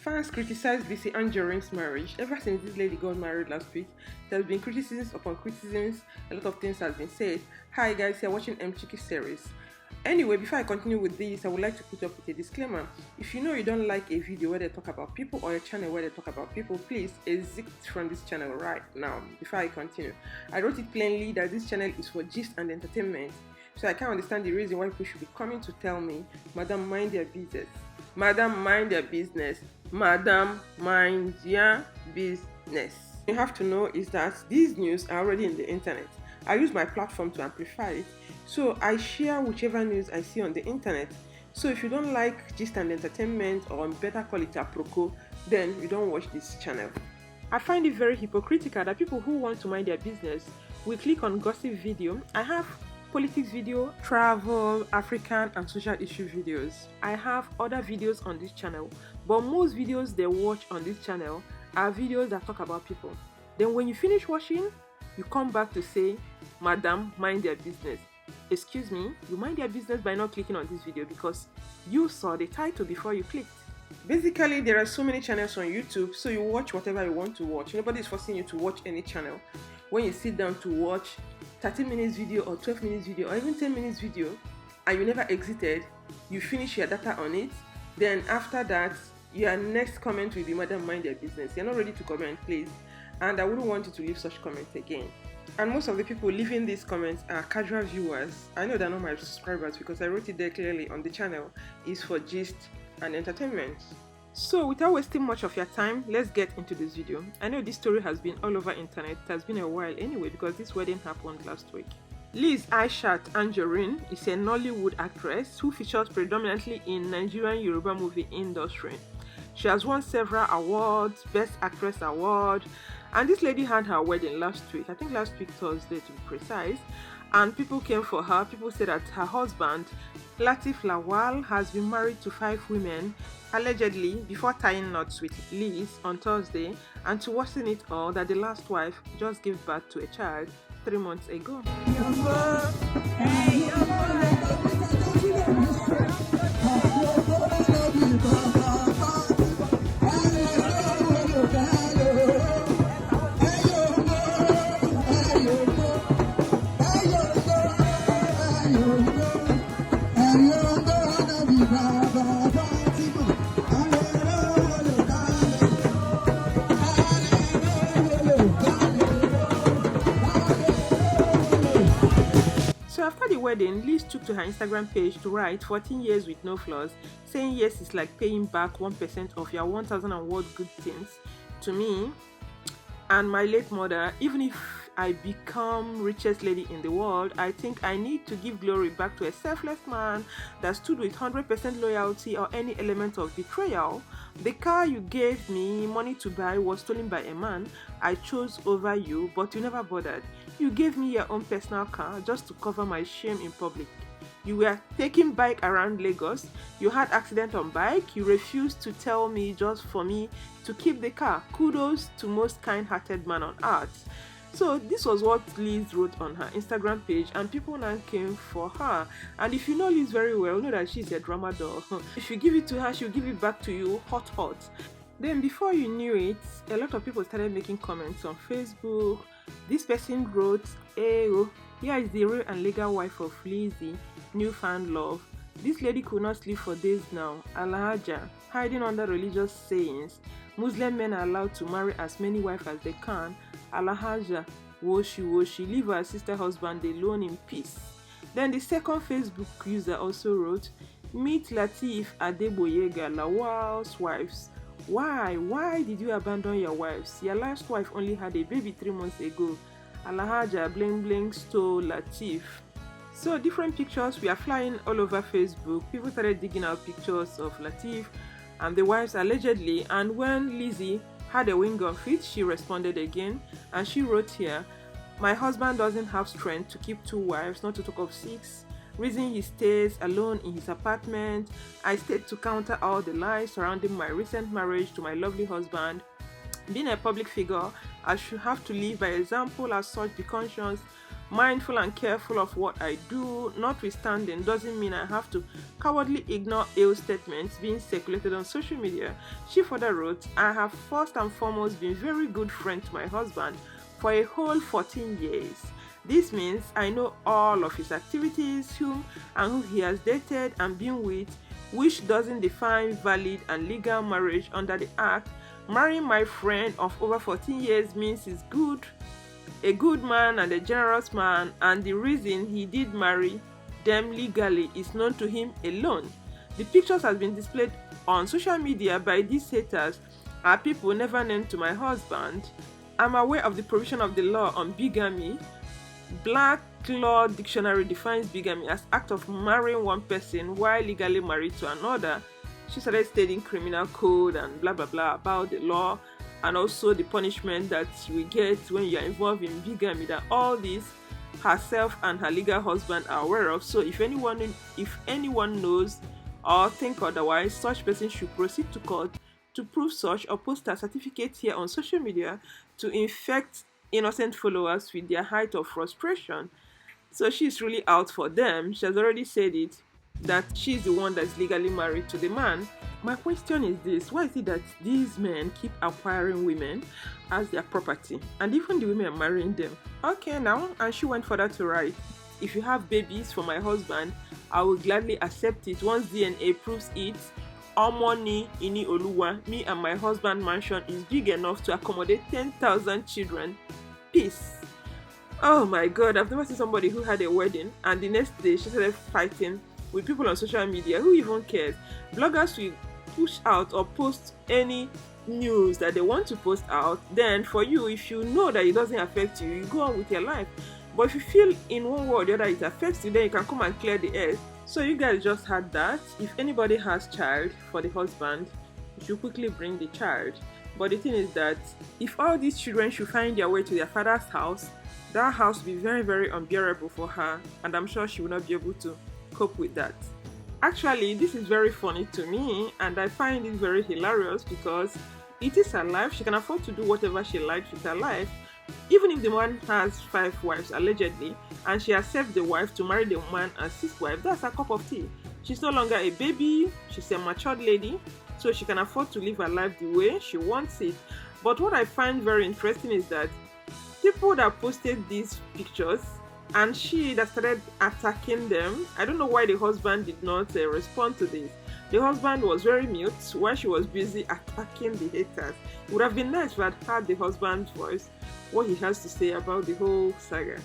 Fans criticized Lizzy Anjorin's marriage. Ever since this lady got married last week, there has been criticisms upon criticisms. A lot of things has been said. Hi guys, you're watching Chiki series. Anyway, before I continue with this, I would like to put up with a disclaimer. If you know you don't like a video where they talk about people or a channel where they talk about people, please exit from this channel right now. Before I continue, I wrote it plainly that this channel is for gist and entertainment. So I can't understand the reason why people should be coming to tell me, Madam, mind their business. Madam, mind their business. Madam, mind your business. You have to know is that these news are already in the internet. I use my platform to amplify it, so I share whichever news I see on the internet. So if you don't like gist and entertainment, or better call it aproko, then you don't watch this channel. I find it very hypocritical that people who want to mind their business will click on gossip video. I have politics video, travel, African and social issue videos. I have other videos on this channel, but most videos they watch on this channel are videos that talk about people. Then when you finish watching, you come back to say, Madam, mind their business. Excuse me, you mind their business by not clicking on this video because you saw the title before you clicked. Basically, there are so many channels on YouTube, so you watch whatever you want to watch. Nobody is forcing you to watch any channel. When you sit down to watch 30 minutes video or 12 minutes video or even 10 minutes video and you never exited, you finish your data on it, then after that, your next comment will be, Madam, mind their business. You're not ready to comment, please. And I wouldn't want you to leave such comments again. And most of the people leaving these comments are casual viewers. I know they're not my subscribers because I wrote it there clearly on the channel. It's for gist and entertainment. So without wasting much of your time, let's get into this video. I know this story has been all over internet. It has been a while anyway because this wedding happened last week. Lizzy Anjorin is a Nollywood actress who features predominantly in Nigerian Yoruba movie industry. She has won several awards, Best Actress Award, and this lady had her wedding last week, I think last week Thursday to be precise, and people came for her. People said that her husband, Lateef Lawal, has been married to 5 women, allegedly, before tying knots with Liz on Thursday, and to worsen it all, that the last wife just gave birth to a child 3 months ago. So after the wedding, Liz took to her Instagram page to write 14 years with no flaws, saying yes is like paying back 1% of your 1,000 word good things to me and my late mother. Even if I become richest lady in the world, I think I need to give glory back to a selfless man that stood with 100% loyalty or any element of betrayal. The car you gave me money to buy was stolen by a man I chose over you, but you never bothered. You gave me your own personal car just to cover my shame in public. You were taking bike around Lagos. You had accident on bike. You refused to tell me just for me to keep the car. Kudos to most kind-hearted man on earth. So this was what Liz wrote on her Instagram page, and people now came for her. And if you know Liz very well, know that she's a drama doll. If you give it to her, she'll give it back to you hot. Then before you knew it, a lot of people started making comments on Facebook. This person wrote, "Hey, oh, here is the real and legal wife of Lizzy, newfound love. This lady could not sleep for days now. Alhaja, hiding under religious sayings. Muslim men are allowed to marry as many wives as they can. Alhaja, woshi, leave her sister husband alone in peace." Then the second Facebook user also wrote, "Meet Lateef Lawal's wives. Why did you abandon your wives? Your last wife only had a baby 3 months ago. Alhaja bling stole Lateef." So different pictures were flying all over Facebook. People started digging out pictures of Lateef and the wives allegedly, and when Lizzy had a wing of it, she responded again, and she wrote here, "My husband doesn't have strength to keep 2 wives, not to talk of 6. Reason he stays alone in his apartment. I stayed to counter all the lies surrounding my recent marriage to my lovely husband. Being a public figure, I should have to live by example. As such, be conscious. mindful and careful of what I do. Notwithstanding, doesn't mean I have to cowardly ignore ill statements being circulated on social media. She further wrote, I have first and foremost been very good friend to my husband for a whole 14 years. This means I know all of his activities, whom and who he has dated and been with, which doesn't define valid and legal marriage under the Act. Marrying my friend of over 14 years means he's a good man and a generous man, and the reason he did marry them legally is known to him alone. The pictures has been displayed on social media by these haters are people never named to my husband. I'm aware of the provision of the law on bigamy. Black Law Dictionary defines bigamy as act of marrying one person while legally married to another. She started stating criminal code and blah blah blah about the law and also the punishment that you get when you are involved in bigamy, that all these herself and her legal husband are aware of. So if anyone knows or think otherwise, such person should proceed to court to prove such or post a certificate here on social media to infect innocent followers with their height of frustration. So she's really out for them. She has already said it, that she's the one that's legally married to the man. My question is this: why is it that these men keep acquiring women as their property and even the women are marrying them? Okay, now, and she went further to write, if you have babies for my husband, I will gladly accept it once DNA proves it. Omoni ini Oluwa, me and my husband mansion is big enough to accommodate 10,000 children. Peace. Oh my god, I've never seen somebody who had a wedding and the next day she started fighting with people on social media. Who even cares? Bloggers will push out or post any news that they want to post out. Then for you, if you know that it doesn't affect you, you go on with your life. But if you feel in one way or the other it affects you, then you can come and clear the air. So you guys just had that. If anybody has child for the husband, you should quickly bring the child. But the thing is that if all these children should find their way to their father's house, that house will be very, very unbearable for her, and I'm sure she will not be able to cope with that. Actually, this is very funny to me, and I find it very hilarious because it is her life. She can afford to do whatever she likes with her life. Even if the man has 5 wives allegedly, and she accepts the wife to marry the man as his wife, that's a cup of tea. She's no longer a baby, she's a matured lady, so she can afford to live her life the way she wants it. But what I find very interesting is that people that posted these pictures and she that started attacking them, I don't know why the husband did not respond to this. The husband was very mute while she was busy attacking the haters. It would have been nice if I had heard the husband's voice, what he has to say about the whole saga.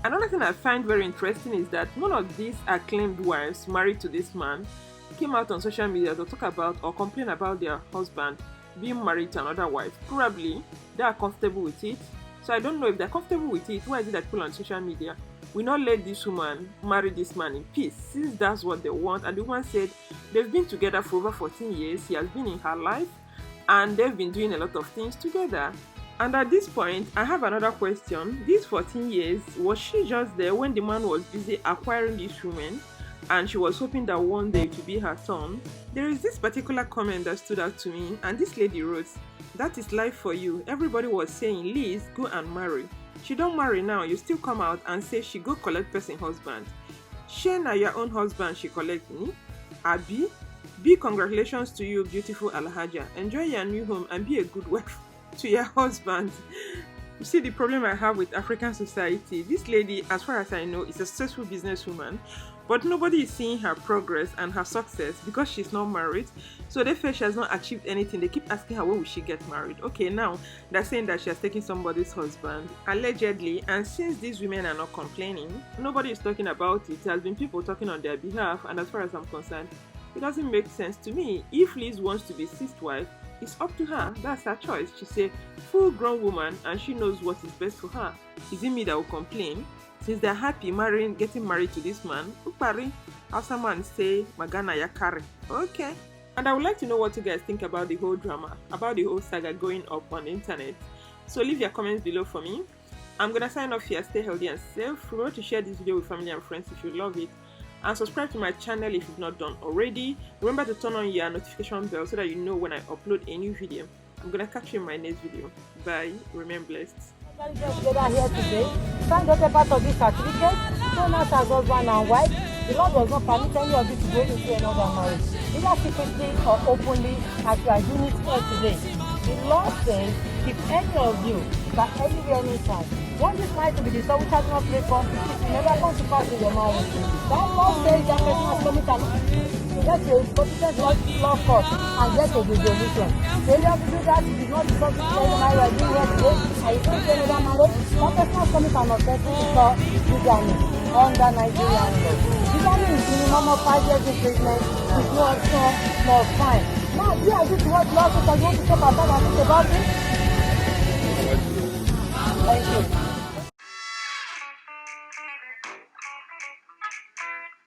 Another thing I find very interesting is that none of these acclaimed wives married to this man came out on social media to talk about or complain about their husband being married to another wife. Probably they are comfortable with it. So I don't know if they're comfortable with it. Why is it that people on social media will not let this woman marry this man in peace, since that's what they want? And the woman said they've been together for over 14 years. He has been in her life and they've been doing a lot of things together. And at this point, I have another question. These 14 years, was she just there when the man was busy acquiring these women and she was hoping that one day it would be her turn? There is this particular comment that stood out to me, and this lady wrote, "That is life for you. Everybody was saying, Liz, go and marry. She don't marry now, you still come out and say she go collect person husband. She na your own husband she collect me? Abi? Big congratulations to you, beautiful Alhaja. Enjoy your new home and be a good wife to your husband." You see the problem I have with African society. This lady, as far as I know, is a successful businesswoman, but nobody is seeing her progress and her success because she's not married. So they feel she has not achieved anything. They keep asking her, when will she get married? Okay, now they're saying that she has taken somebody's husband, allegedly, and since these women are not complaining, nobody is talking about it. There has been people talking on their behalf, and as far as I'm concerned, it doesn't make sense to me. If Liz wants to be sixth wife, it's up to her. That's her choice. She's a full-grown woman and she knows what is best for her. Is it me that will complain? Since they're happy getting married to this man, Upari, how someone say, Magana Yakari. Okay. And I would like to know what you guys think about the whole drama, about the whole saga going up on the internet. So leave your comments below for me. I'm gonna sign off here. Stay healthy and safe. Remember to share this video with family and friends if you love it. And subscribe to my channel if you've not done already. Remember to turn on your notification bell so that you know when I upload a new video. I'm gonna catch you in my next video. Bye. Remain blessed. Together here today, sign the part of this certificate, known as husband and wife. The law does not permit any of you to go into another marriage, either secretly or openly, as you are doing it here today. The law says if any of you can anywhere anytime want this marriage to be dissolved, which has not played for, it will never come to pass in your marriage. That law says that person has committed get a competent law court and get a resolution. Failure to do that is not because the marriage are doing here today, and you don't say another marriage, that person has committed an offense for bigamy under Nigerian law. Bigamy is minimum of 5 years imprisonment, is not fine. Now, do you agree to what law says and you want to talk about and think about it? Thank you.